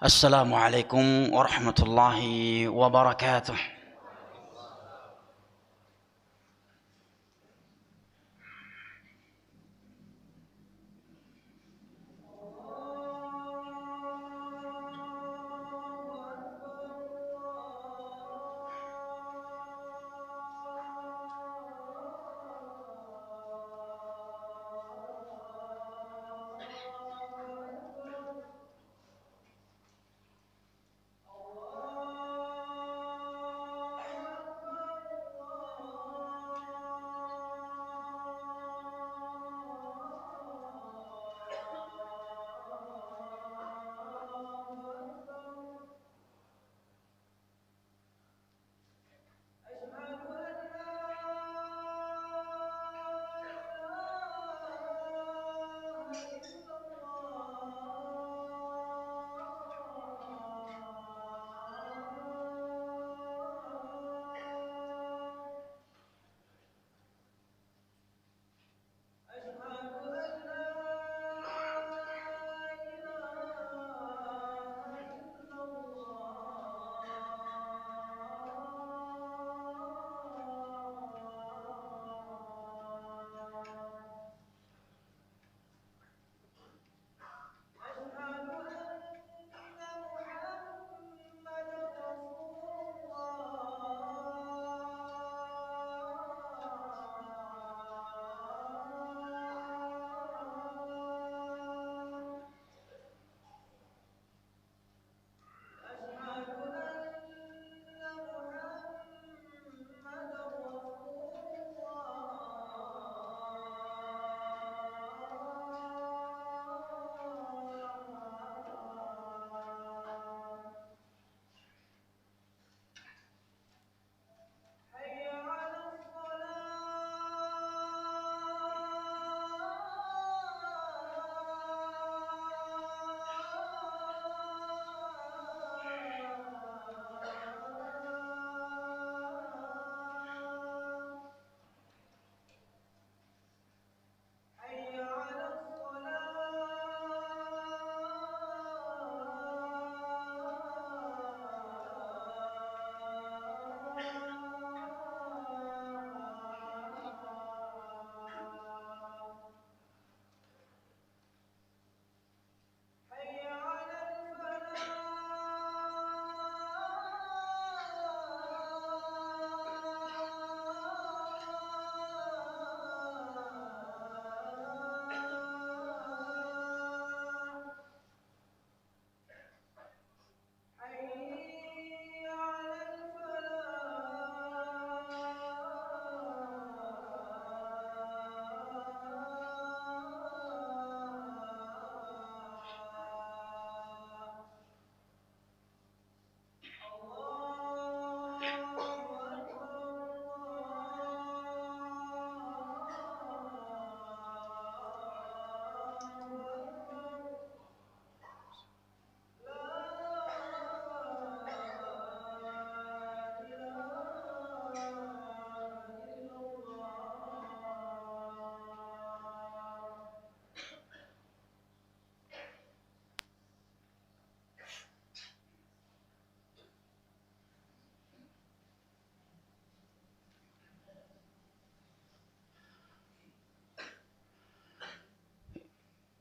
السلام عليكم ورحمة الله وبركاته.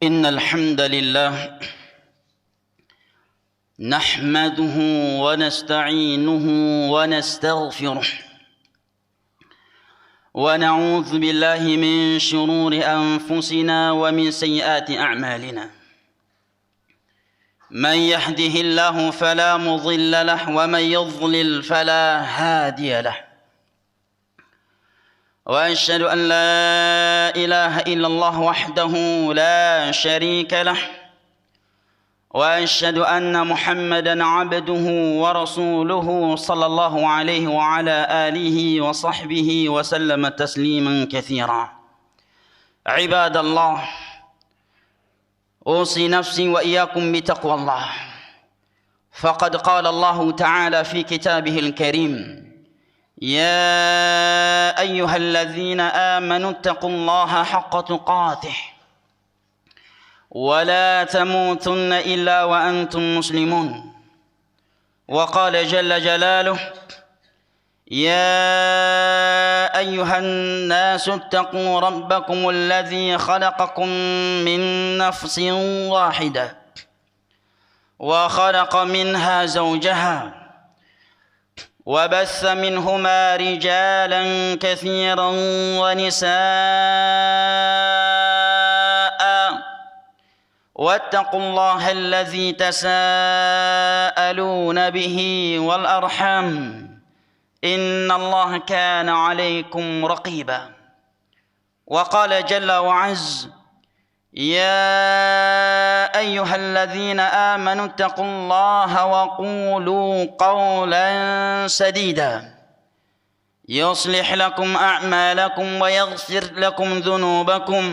إن الحمد لله نحمده ونستعينه ونستغفره ونعوذ بالله من شرور أنفسنا ومن سيئات أعمالنا. من يهده الله فلا مضل له ومن يضلل فلا هادي له، وأشهد أن لا إله إلا الله وحده لا شريك له، وأشهد أن محمدًا عبده ورسوله صلى الله عليه وعلى آله وصحبه وسلم تسليمًا كثيرا. عباد الله، أوصي نفسي وإياكم بتقوى الله، فقد قال الله تعالى في كتابه الكريم: يا أيها الذين آمنوا اتقوا الله حق تقاته ولا تموتن إلا وأنتم مسلمون. وقال جل جلاله: يا أيها الناس اتقوا ربكم الذي خلقكم من نفس واحدة وخلق منها زوجها وبث منهما رجالا كثيرا ونساء واتقوا الله الذي تساءلون به والأرحام إن الله كان عليكم رقيبا. وقال جل وعز: يا أيها الذين آمنوا اتقوا الله وقولوا قولا سديدا يصلح لكم أعمالكم ويغفر لكم ذنوبكم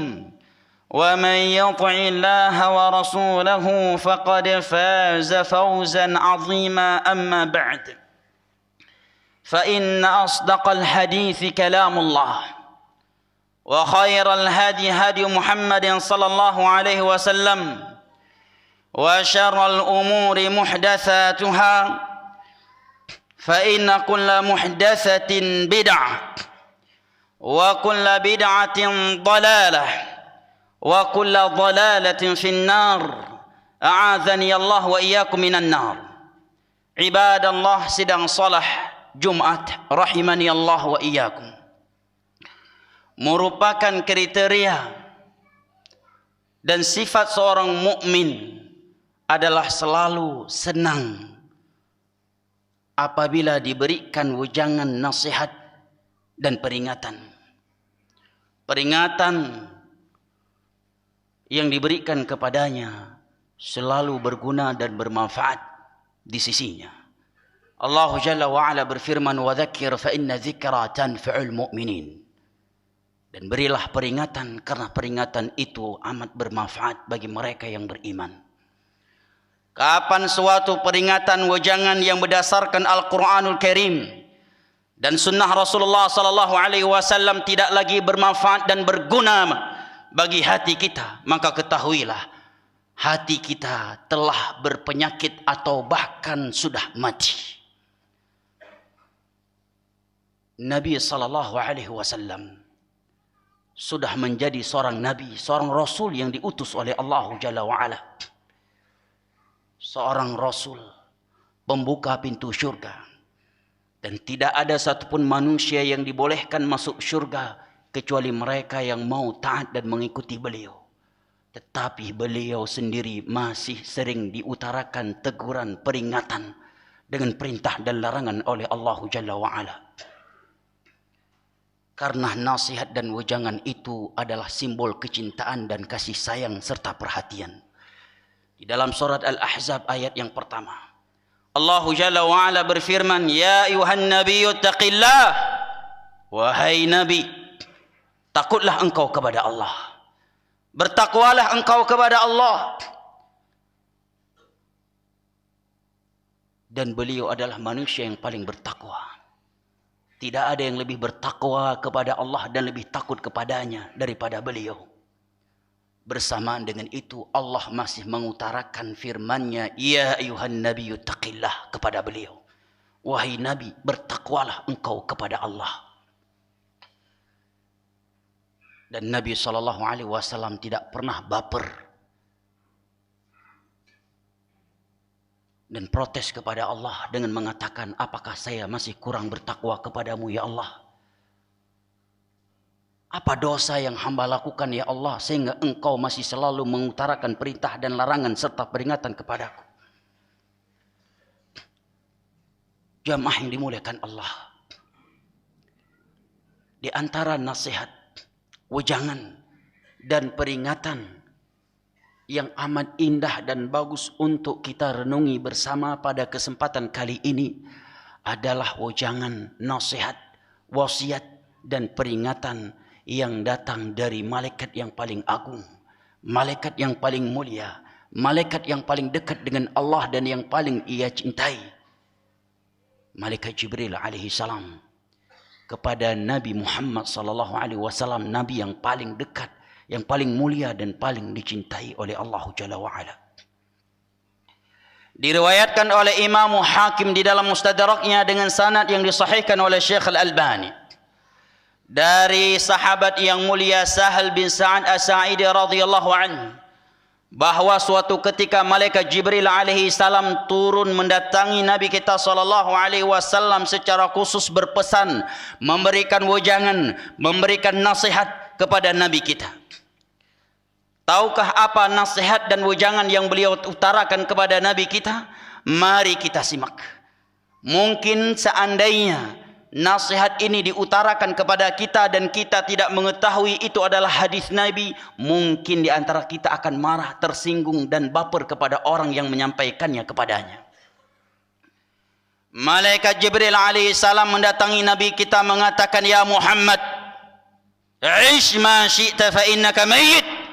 ومن يطع الله ورسوله فقد فاز فوزا عظيما. أما بعد، فإن أصدق الحديث كلام الله، وخير الهدي هدي محمد صلى الله عليه وسلم، وشر الأمور محدثاتها، فإن كل محدثة بدعة وكل بدعة ضلالة وكل ضلالة في النار. أعاذني الله وإياكم من النار. عباد الله sidang salah Jumat rahimani Allah wa iyyakum, merupakan kriteria dan sifat seorang mukmin adalah selalu senang apabila diberikan wejangan nasihat dan peringatan. Peringatan yang diberikan kepadanya selalu berguna dan bermanfaat di sisinya. Allah Jalla wa'ala berfirman: wa dzakir fa inna dzikra tanfa'ul mu'minin. Dan berilah peringatan, karena peringatan itu amat bermanfaat bagi mereka yang beriman. Kapan suatu peringatan wejangan yang berdasarkan Al-Quranul Karim dan sunnah Rasulullah sallallahu alaihi wasallam tidak lagi bermanfaat dan berguna bagi hati kita, maka ketahuilah hati kita telah berpenyakit atau bahkan sudah mati. Nabi sallallahu alaihi wasallam sudah menjadi seorang nabi, seorang rasul yang diutus oleh Allah Jalla wa Ala. Seorang rasul pembuka pintu syurga, dan tidak ada satupun manusia yang dibolehkan masuk syurga kecuali mereka yang mau taat dan mengikuti beliau. Tetapi beliau sendiri masih sering diutarakan teguran, peringatan dengan perintah dan larangan oleh Allah Jalla wa Ala. Karena nasihat dan wejangan itu adalah simbol kecintaan dan kasih sayang serta perhatian. Di dalam surat Al-Ahzab ayat yang pertama, Allah Jalla wa Ala berfirman: Ya ayuhan nabiyyu taqillah. Wahai Nabi, takutlah engkau kepada Allah. Bertakwalah engkau kepada Allah. Dan beliau adalah manusia yang paling bertakwa. Tidak ada yang lebih bertakwa kepada Allah dan lebih takut kepadanya daripada beliau. Bersamaan dengan itu Allah masih mengutarakan firman-Nya, Ya ayuhan nabiyyu taqillah, kepada beliau. Wahai Nabi, bertakwalah engkau kepada Allah. Dan Nabi SAW tidak pernah baper dan protes kepada Allah dengan mengatakan, apakah saya masih kurang bertakwa kepadamu ya Allah? Apa dosa yang hamba lakukan ya Allah sehingga engkau masih selalu mengutarakan perintah dan larangan serta peringatan kepadaku? Jamaah yang dimuliakan Allah, di antara nasihat, wejangan dan peringatan yang amat indah dan bagus untuk kita renungi bersama pada kesempatan kali ini adalah wejangan, nasihat, wasiat dan peringatan yang datang dari malaikat yang paling agung, malaikat yang paling mulia, malaikat yang paling dekat dengan Allah dan yang paling ia cintai, malaikat Jibril alaihi salam, kepada Nabi Muhammad sallallahu alaihi wasallam, nabi yang paling dekat, yang paling mulia dan paling dicintai oleh Allah Jalla wa'ala. Diriwayatkan oleh Imam Hakim di dalam Mustadraknya dengan sanad yang disahihkan oleh Syekh Al-Albani dari sahabat yang mulia Sahal bin Sa'ad As-Sa'idi radhiyallahu anhu, bahwa suatu ketika malaikat Jibril alaihi salam turun mendatangi Nabi kita sallallahu alaihi wasallam secara khusus berpesan, memberikan wejangan, memberikan nasihat kepada Nabi kita. Tahukah apa nasihat dan wejangan yang beliau utarakan kepada Nabi kita? Mari kita simak. Mungkin seandainya nasihat ini diutarakan kepada kita dan kita tidak mengetahui itu adalah hadis Nabi, mungkin di antara kita akan marah, tersinggung dan baper kepada orang yang menyampaikannya kepadanya. Malaikat Jibril alaihi salam mendatangi Nabi kita mengatakan, ya Muhammad, ish ma syi'ta fa innaka mayyit.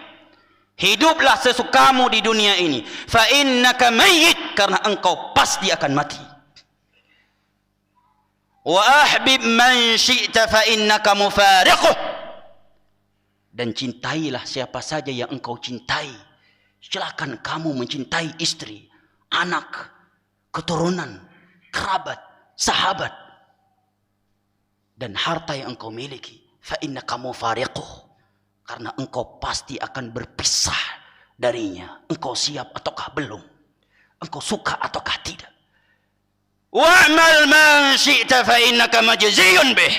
Hiduplah sesukamu di dunia ini. Fa innaka mayyit, karena engkau pasti akan mati. Wa ahbib man syi'ta fa innaka mufariquh. Dan cintailah siapa saja yang engkau cintai. Silakan kamu mencintai istri, anak, keturunan, kerabat, sahabat, dan harta yang engkau miliki. Fa innaka mufariquh, karena engkau pasti akan berpisah darinya. Engkau siap ataukah belum? Engkau suka ataukah tidak? Wa'mal ma syi'ta fa innaka majziyun bih.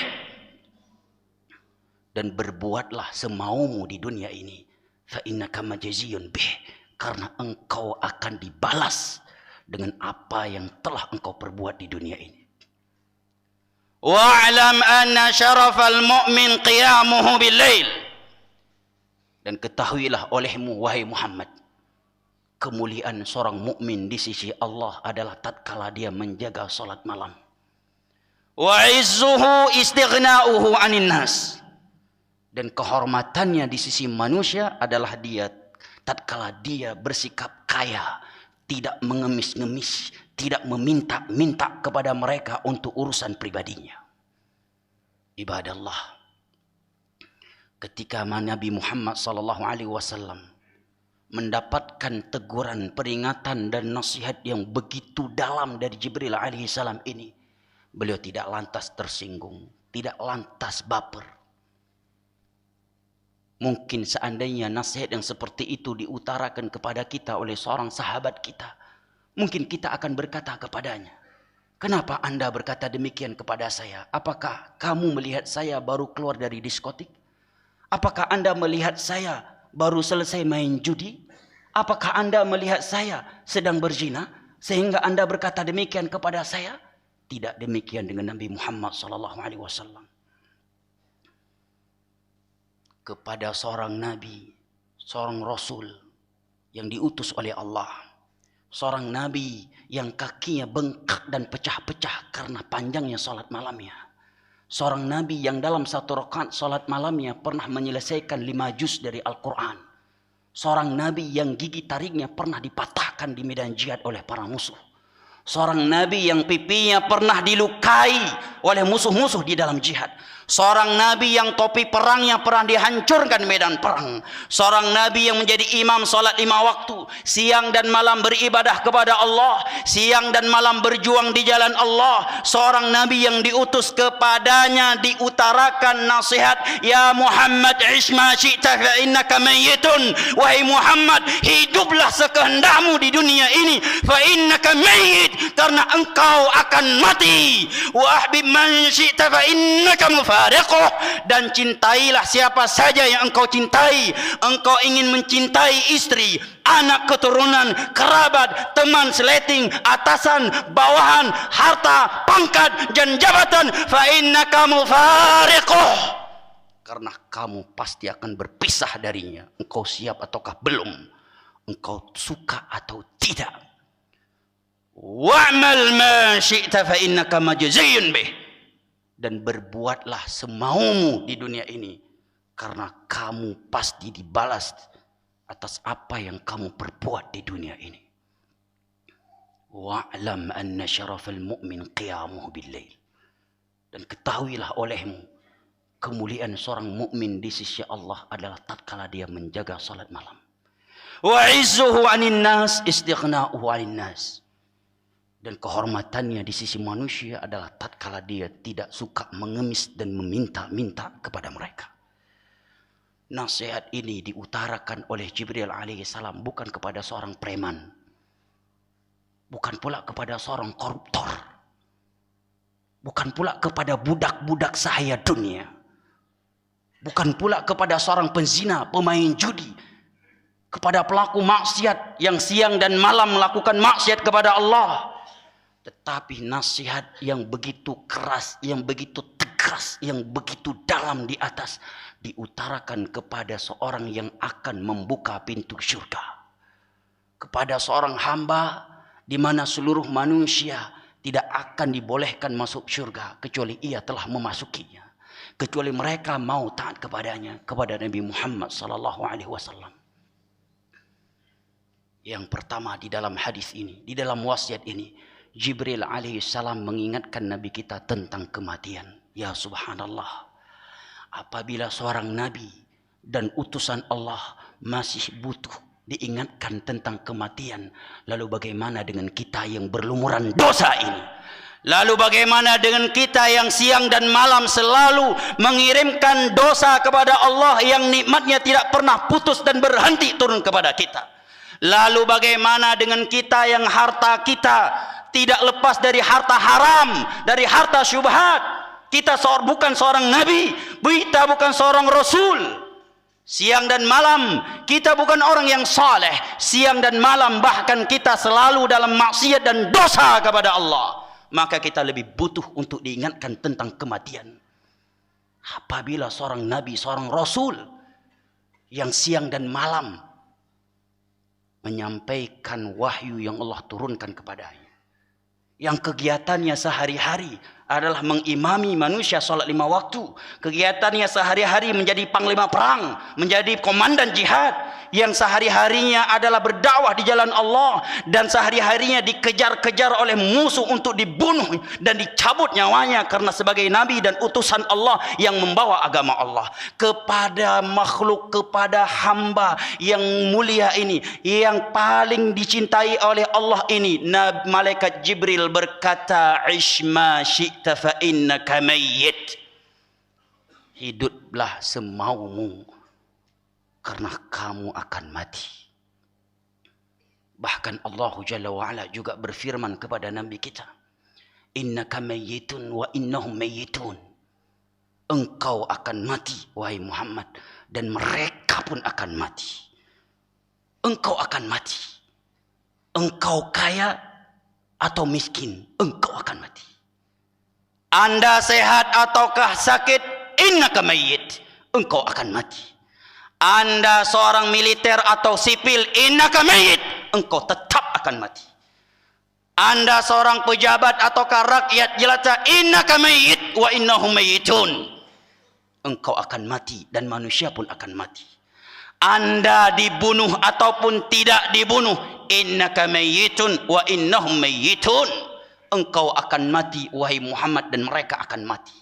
Dan berbuatlah semaumu di dunia ini. Fa innaka majziyun bih, karena engkau akan dibalas dengan apa yang telah engkau perbuat di dunia ini. Wa'lam anna syarafal mu'min qiyamuhu bil lail. Dan ketahuilah olehmu wahai Muhammad, kemuliaan seorang mukmin di sisi Allah adalah tatkala dia menjaga salat malam. Wa izzuhu istighna'uhu 'anil nas. Dan kehormatannya di sisi manusia adalah dia tatkala dia bersikap kaya, tidak mengemis-ngemis, tidak meminta-minta kepada mereka untuk urusan pribadinya. Ibadallah, ketika Nabi Muhammad sallallahu alaihi wasallam mendapatkan teguran, peringatan dan nasihat yang begitu dalam dari Jibril alaihi salam ini, beliau tidak lantas tersinggung, tidak lantas baper. Mungkin seandainya nasihat yang seperti itu diutarakan kepada kita oleh seorang sahabat kita, mungkin kita akan berkata kepadanya, kenapa Anda berkata demikian kepada saya? Apakah kamu melihat saya baru keluar dari diskotik? Apakah Anda melihat saya baru selesai main judi? Apakah Anda melihat saya sedang berzina sehingga Anda berkata demikian kepada saya? Tidak demikian dengan Nabi Muhammad SAW. Kepada seorang Nabi, seorang Rasul yang diutus oleh Allah, seorang Nabi yang kakinya bengkak dan pecah-pecah karena panjangnya salat malamnya. Seorang Nabi yang dalam satu rakaat salat malamnya pernah menyelesaikan 5 juz dari Al-Quran. Seorang Nabi yang gigi tariknya pernah dipatahkan di medan jihad oleh para musuh. Seorang Nabi yang pipinya pernah dilukai oleh musuh-musuh di dalam jihad. Seorang Nabi yang topi perangnya pernah dihancurkan medan perang. Seorang Nabi yang menjadi imam salat 5 waktu, siang dan malam beribadah kepada Allah, siang dan malam berjuang di jalan Allah. Seorang Nabi yang diutus kepadanya diutarakan nasihat, ya Muhammad ish ma syi'ta fa innaka mayyitun. Wahai Muhammad, hiduplah sekehendakmu di dunia ini, fa innaka mayyit, karena engkau akan mati. Wa ahbib man syi'ta fa innaka mufariquh. Dan cintailah siapa saja yang engkau cintai. Engkau ingin mencintai istri, anak, keturunan, kerabat, teman seleting, atasan, bawahan, harta, pangkat dan jabatan, fa innaka mufariquh, karena kamu pasti akan berpisah darinya. Engkau siap ataukah belum? Engkau suka atau tidak? Wa'mal ma syi'ta fa innaka majziyun bih. Dan berbuatlah semaumu di dunia ini, karena kamu pasti dibalas atas apa yang kamu perbuat di dunia ini. Wa'lam anna syarafal mu'min qiyamuhu bil lail. Dan ketahuilah olehmu, kemuliaan seorang mukmin di sisi Allah adalah tatkala dia menjaga salat malam. Wa izzuhu 'anil nas istighna'uhu 'anil nas. Dan kehormatannya di sisi manusia adalah tatkala dia tidak suka mengemis dan meminta-minta kepada mereka. Nasihat ini diutarakan oleh Jibril alaihissalam bukan kepada seorang preman, bukan pula kepada seorang koruptor, bukan pula kepada budak-budak sahaya dunia, bukan pula kepada seorang penzina, pemain judi, kepada pelaku maksiat yang siang dan malam melakukan maksiat kepada Allah. Tetapi nasihat yang begitu keras, yang begitu tegas, yang begitu dalam di atas diutarakan kepada seorang yang akan membuka pintu syurga, kepada seorang hamba di mana seluruh manusia tidak akan dibolehkan masuk syurga kecuali ia telah memasukinya, kecuali mereka mau taat kepadanya, kepada Nabi Muhammad sallallahu alaihi wasallam. Yang pertama di dalam hadis ini, di dalam wasiat ini, Jibril alaihissalam mengingatkan Nabi kita tentang kematian. Ya subhanallah, apabila seorang Nabi dan utusan Allah masih butuh diingatkan tentang kematian, lalu bagaimana dengan kita yang berlumuran dosa ini? Lalu bagaimana dengan kita yang siang dan malam selalu mengirimkan dosa kepada Allah yang nikmatnya tidak pernah putus dan berhenti turun kepada kita? Lalu bagaimana dengan kita yang harta kita tidak lepas dari harta haram, dari harta syubhat? Kita bukan seorang nabi, kita bukan seorang rasul. Siang dan malam kita bukan orang yang saleh. Siang dan malam bahkan kita selalu dalam maksiat dan dosa kepada Allah. Maka kita lebih butuh untuk diingatkan tentang kematian. Apabila seorang nabi, seorang rasul yang siang dan malam menyampaikan wahyu yang Allah turunkan kepadanya, yang kegiatannya sehari-hari adalah mengimami manusia salat 5 waktu, kegiatannya sehari-hari menjadi panglima perang, menjadi komandan jihad, yang sehari-harinya adalah berdakwah di jalan Allah, dan sehari-harinya dikejar-kejar oleh musuh untuk dibunuh dan dicabut nyawanya karena sebagai nabi dan utusan Allah yang membawa agama Allah kepada makhluk, kepada hamba yang mulia ini, yang paling dicintai oleh Allah ini. Malaikat Jibril berkata, "Ishma syi'ta fa innaka mayyit." Hiduplah semaumu karena kamu akan mati. Bahkan Allah Jalla wa'ala juga berfirman kepada Nabi kita, "Innaka mayyitun wa innahum mayyitun." Engkau akan mati wahai Muhammad, dan mereka pun akan mati. Engkau akan mati. Engkau kaya atau miskin, engkau akan mati. Anda sehat ataukah sakit, innaka mayyit, engkau akan mati. Anda seorang militer atau sipil, innaka mayyit, engkau tetap akan mati. Anda seorang pejabat ataukah rakyat jelata, innaka mayyit wa innahum mayyitun, engkau akan mati dan manusia pun akan mati. Anda dibunuh ataupun tidak dibunuh, innaka mayyitun wa innahum mayyitun, engkau akan mati wahai Muhammad dan mereka akan mati.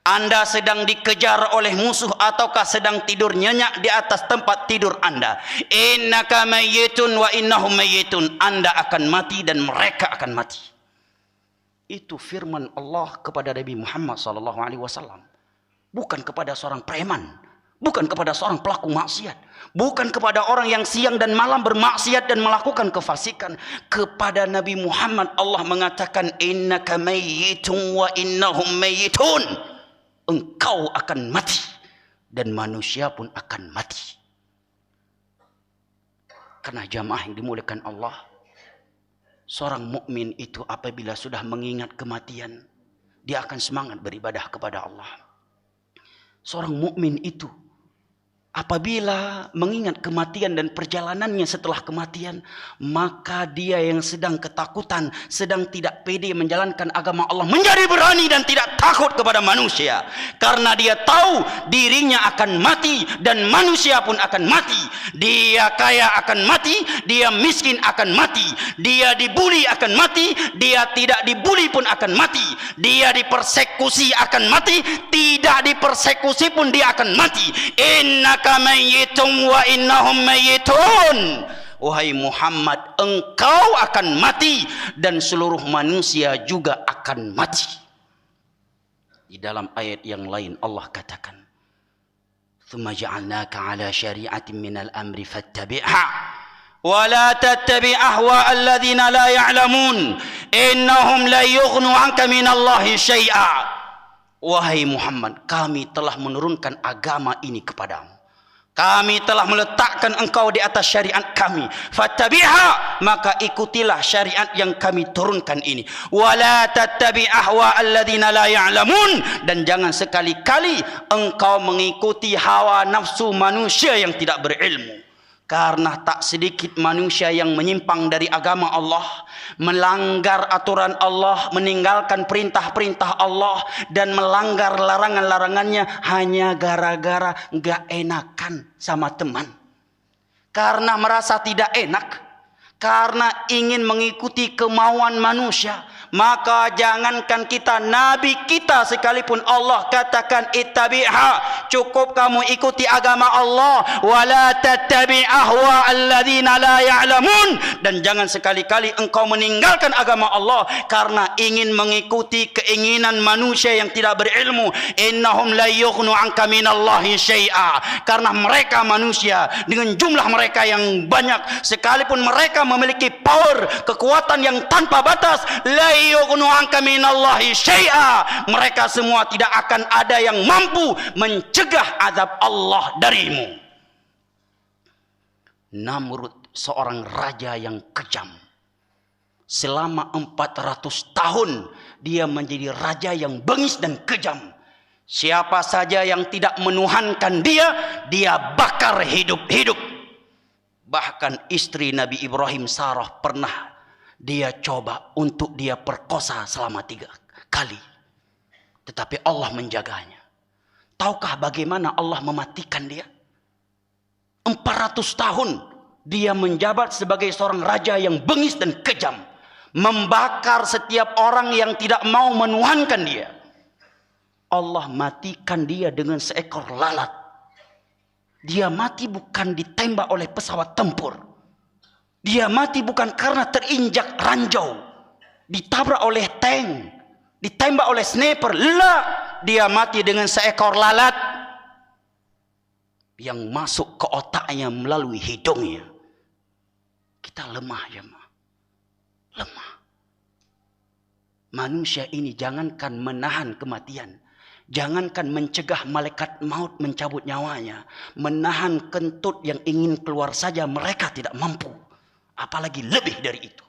Anda sedang dikejar oleh musuh ataukah sedang tidur nyenyak di atas tempat tidur Anda, innaka mayyitun wa innahum mayyitun, Anda akan mati dan mereka akan mati. Itu firman Allah kepada Nabi Muhammad SAW, bukan kepada seorang preman, bukan kepada seorang pelaku maksiat, bukan kepada orang yang siang dan malam bermaksiat dan melakukan kefasikan. Kepada Nabi Muhammad Allah mengatakan, innaka mayyitun wa innahum mayyitun, engkau akan mati dan manusia pun akan mati. Karena jamaah yang dimuliakan Allah, seorang mukmin itu apabila sudah mengingat kematian, dia akan semangat beribadah kepada Allah. Seorang mukmin itu Apabila mengingat kematian dan perjalanannya setelah kematian, maka dia yang sedang ketakutan, sedang tidak pede menjalankan agama Allah, menjadi berani dan tidak takut kepada manusia. Karena dia tahu dirinya akan mati dan manusia pun akan mati. Dia kaya akan mati, dia miskin akan mati. Dia dibuli akan mati, dia tidak dibuli pun akan mati. Dia dipersekusi akan mati, tidak dipersekusi pun dia akan mati. Mayyitun wa innahum mayyitun. Wahai Muhammad, engkau akan mati dan seluruh manusia juga akan mati. Di dalam ayat yang lain Allah katakan, "Tsumma ja'alnaka 'ala syari'atin minal amri fattabi'ha wa la tattabi' ahwa alladziina la ya'lamun innahum la yughnu 'anka minallahi syai'a." Wahai Muhammad, kami telah menurunkan agama ini kepadamu. Kami telah meletakkan engkau di atas syariat kami. Fattabi'ha, maka ikutilah syariat yang kami turunkan ini. Wala tattabi' ahwa alladzina la ya'lamun, dan jangan sekali-kali engkau mengikuti hawa nafsu manusia yang tidak berilmu. Karena tak sedikit manusia yang menyimpang dari agama Allah, melanggar aturan Allah, meninggalkan perintah-perintah Allah, dan melanggar larangan-larangannya hanya gara-gara gak enakan sama teman. Karena merasa tidak enak, karena ingin mengikuti kemauan manusia. Maka jangankan kita, Nabi kita sekalipun Allah katakan ittabi'ha, cukup kamu ikuti agama Allah. Wala tattabi' ahwa alladzina la ya'lamun, dan jangan sekali-kali engkau meninggalkan agama Allah karena ingin mengikuti keinginan manusia yang tidak berilmu. Innahum la yughnu 'anka minallahi syai'a, karena mereka manusia dengan jumlah mereka yang banyak, sekalipun mereka memiliki power, kekuatan yang tanpa batas, la yughnu 'anka minallahi syai'a, mereka semua tidak akan ada yang mampu mencegah azab Allah darimu. Namrud, seorang raja yang kejam, selama 400 tahun dia menjadi raja yang bengis dan kejam. Siapa saja yang tidak menuhankan dia bakar hidup-hidup. Bahkan istri Nabi Ibrahim, Sarah, pernah dia coba untuk dia perkosa selama 3 kali. Tetapi Allah menjaganya. Tahukah bagaimana Allah mematikan dia? 400 tahun dia menjabat sebagai seorang raja yang bengis dan kejam, membakar setiap orang yang tidak mau menuhankan dia. Allah matikan dia dengan seekor lalat. Dia mati bukan ditembak oleh pesawat tempur. Dia mati bukan karena terinjak ranjau, ditabrak oleh tank, ditembak oleh sniper. Dia mati dengan seekor lalat yang masuk ke otaknya melalui hidungnya. Kita lemah ya, lemah. Manusia ini jangankan menahan kematian, jangankan mencegah malaikat maut mencabut nyawanya, menahan kentut yang ingin keluar saja mereka tidak mampu. Apalagi lebih dari itu.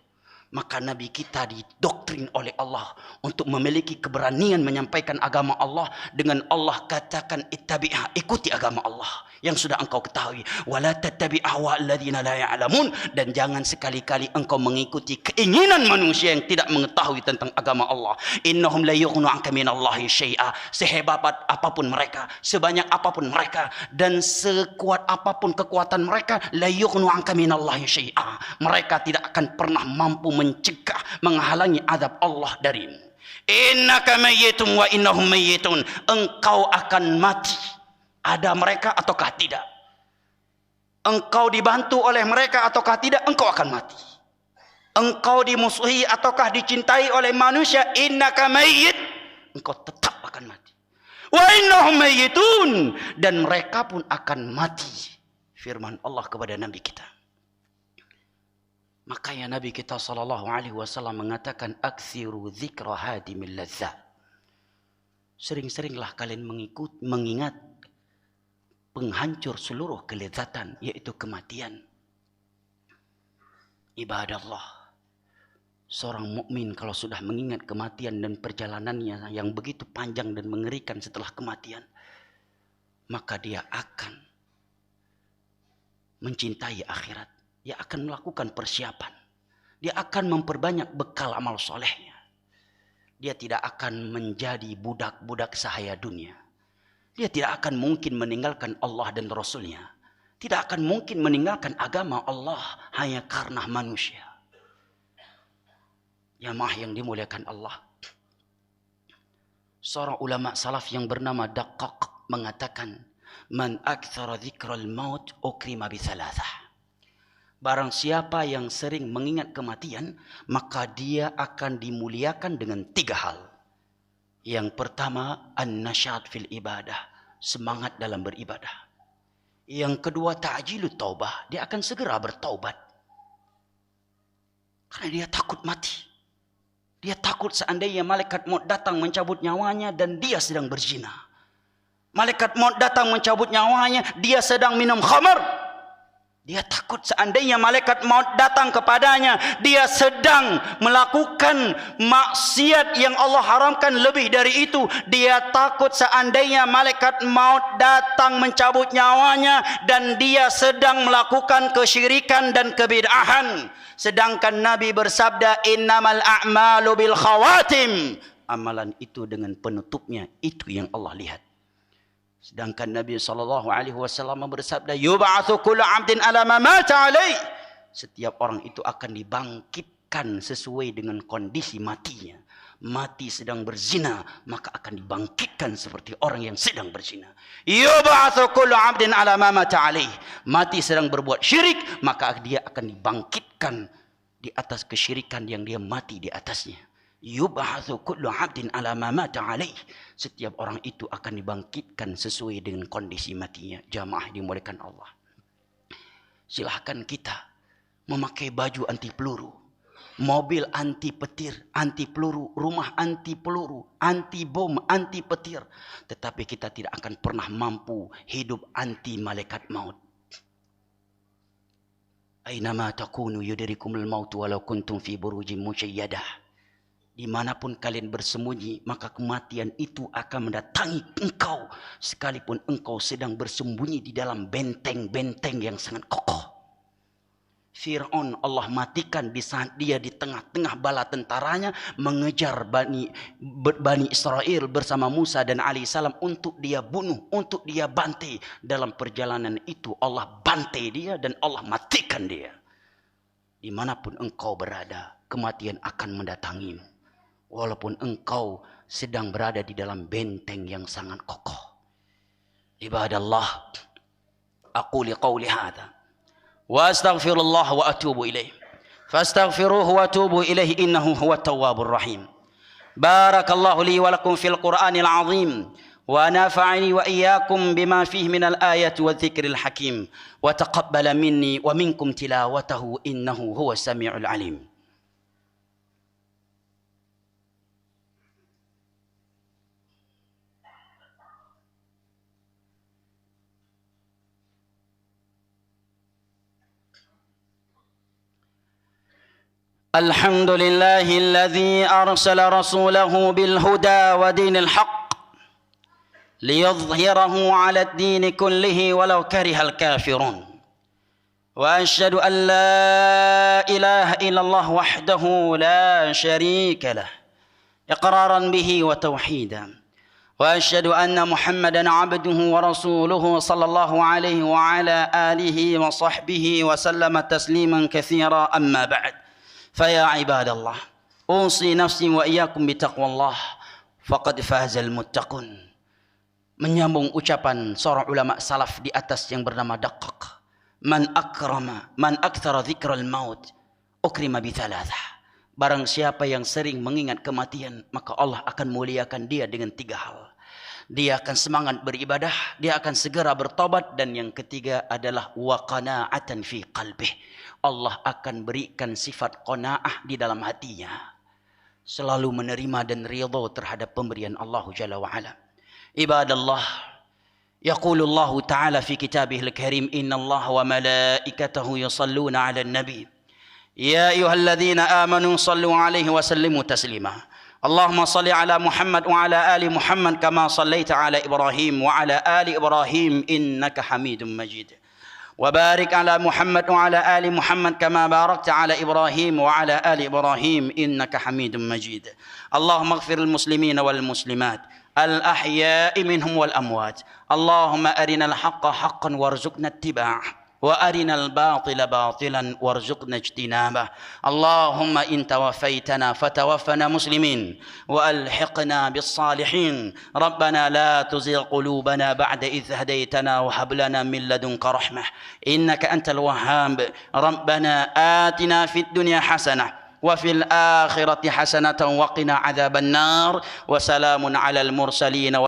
Maka Nabi kita didoktrin oleh Allah untuk memiliki keberanian menyampaikan agama Allah. Dengan Allah katakan ittabi'ha, ikuti agama Allah yang sudah engkau ketahui. Wala tattabi' ahwa alladzina la ya'lamun, dan jangan sekali-kali engkau mengikuti keinginan manusia yang tidak mengetahui tentang agama Allah. Innahum la yughnu 'anka minallahi syai'a, sehebat apapun mereka, sebanyak apapun mereka, dan sekuat apapun kekuatan mereka, la yughnu 'anka minallahi syai'a, mereka tidak akan pernah mampu mencegah, menghalangi azab Allah darimu. Innaka mayyitun wa innahum mayyitun, engkau akan mati. Ada mereka ataukah tidak? Engkau dibantu oleh mereka ataukah tidak? Engkau akan mati. Engkau dimusuhi ataukah dicintai oleh manusia? Innaka mayyit, engkau tetap akan mati. Wa innahum mayyitun, dan mereka pun akan mati. Firman Allah kepada Nabi kita. Makanya Nabi kita SAW mengatakan, aktsiru dzikra hadimil ladzat. Sering-seringlah kalian mengingat penghancur seluruh kelezatan, yaitu kematian. Ibadah Allah, seorang mukmin kalau sudah mengingat kematian dan perjalanannya yang begitu panjang dan mengerikan setelah kematian, maka dia akan mencintai akhirat. Dia akan melakukan persiapan. Dia akan memperbanyak bekal amal solehnya. Dia tidak akan menjadi budak-budak sahaya dunia. Dia tidak akan mungkin meninggalkan Allah dan Rasulnya. Tidak akan mungkin meninggalkan agama Allah hanya karena manusia. Jamaah yang dimuliakan Allah. Seorang ulama salaf yang bernama Daqqaq mengatakan, Man aktsara dzikral maut ukrima bi thalathah. Barang siapa yang sering mengingat kematian, maka dia akan dimuliakan dengan 3 hal. Yang pertama, an-nasyat fil ibadah, semangat dalam beribadah. Yang kedua, ta'jilut taubah, dia akan segera bertaubat. Karena dia takut mati. Dia takut seandainya malaikat maut datang mencabut nyawanya dan dia sedang berzina. Malaikat maut datang mencabut nyawanya, dia sedang minum khamar. Dia takut seandainya malaikat maut datang kepadanya, dia sedang melakukan maksiat yang Allah haramkan lebih dari itu. Dia takut seandainya malaikat maut datang mencabut nyawanya dan dia sedang melakukan kesyirikan dan kebid'ahan. Sedangkan Nabi bersabda, innamal a'malu bil khawatim. Amalan itu dengan penutupnya, itu yang Allah lihat. Sedangkan Nabi SAW bersabda, yub'atsu kullu 'abdin 'ala ma mata 'alaihi. Setiap orang itu akan dibangkitkan sesuai dengan kondisi matinya. Mati sedang berzina, maka akan dibangkitkan seperti orang yang sedang berzina. Yub'atsu kullu 'abdin 'ala ma mata 'alaihi. Mati sedang berbuat syirik, maka dia akan dibangkitkan di atas kesyirikan yang dia mati di atasnya. Yub'atsu kullu 'abdin 'ala ma mata 'alaihi. Setiap orang itu akan dibangkitkan sesuai dengan kondisi matinya. Jamaah dimuliakan Allah. Silahkan kita memakai baju anti peluru, mobil anti petir, anti peluru, rumah anti peluru, anti bom, anti petir, tetapi kita tidak akan pernah mampu hidup anti malaikat maut. Ainama takunu yudrikumul maut walau kuntum fi burujin musyayyadah. Dimanapun kalian bersembunyi, maka kematian itu akan mendatangi engkau, sekalipun engkau sedang bersembunyi di dalam benteng-benteng yang sangat kokoh. Fir'aun Allah matikan di saat dia di tengah-tengah bala tentaranya mengejar Bani Israel bersama Musa dan alaihissalam untuk dia bunuh, untuk dia bantai. Dalam perjalanan itu Allah bantai dia dan Allah matikan dia. Dimanapun engkau berada, kematian akan mendatangimu. Walaupun engkau sedang berada di dalam benteng yang sangat kokoh. Ibadallah, aquli qawli hadha wa astaghfirullah wa atubu ilaih. Fastaghfiruhu wa atubu ilaih innahu huwat tawwabur rahim. Barakallahu li wa lakum fil Qur'anil azim wa nafa'ani wa iyyakum bima fihi minal ayati wa dzikril hakim wa taqabbala minni wa minkum tilawatahu innahu huwas samiul alim. الحمد لله الذي أرسل رسوله بالهدى ودين الحق ليظهره على الدين كله ولو كره الكافرون وأشهد أن لا إله إلا الله وحده لا شريك له إقرارا به وتوحيدا وأشهد أن محمدا عبده ورسوله صلى الله عليه وعلى آله وصحبه وسلم تسليما كثيرا أما بعد فيا عباد الله أوصي نفسي وإياكم بتقوى الله فقد فاز المتقون. Menyambung ucapan seorang ulama salaf di atas yang bernama Daqqaq, man aktsara dzikral maut ukrima bi thalathah. Barang siapa yang sering mengingat kematian, maka Allah akan muliakan dia dengan 3 hal. Dia akan semangat beribadah, dia akan segera bertobat, dan yang ketiga adalah wa qanaa'atan fi qalbih. Allah akan berikan sifat qanaah di dalam hatinya, selalu menerima dan ridha terhadap pemberian Allah Jalla wa Ala. Ibadallah, yaqulullahu ta'ala fi kitabihil karim, innallaha wa malaikatahu yusalluna 'alan nabi ya ayyuhalladzina amanu sallu 'alaihi wa sallimu taslima. Allahumma salli ala Muhammad wa ala ali Muhammad kama sallaita ala Ibrahim wa ala ali Ibrahim innaka Hamidum Majid. وبارك على محمد وعلى آل محمد كما باركت على إبراهيم وعلى آل إبراهيم إنك حميد مجيد. اللهم اغفر المسلمين والمسلمات الأحياء منهم والأموات. اللهم أرنا الحق حقا وارزقنا اتباعه، وأرنا الباطل باطلا وارزقنا اجتنابه. اللهم إن توفيتنا فتوفنا مسلمين وألحقنا بالصالحين. ربنا لا تزغ قلوبنا بعد إذ هديتنا وهب لنا من لدنك رحمة إنك أنت الوهاب. ربنا آتنا في الدنيا حسنة وفي الآخرة حسنة وقنا عذاب النار. وسلام على المرسلين.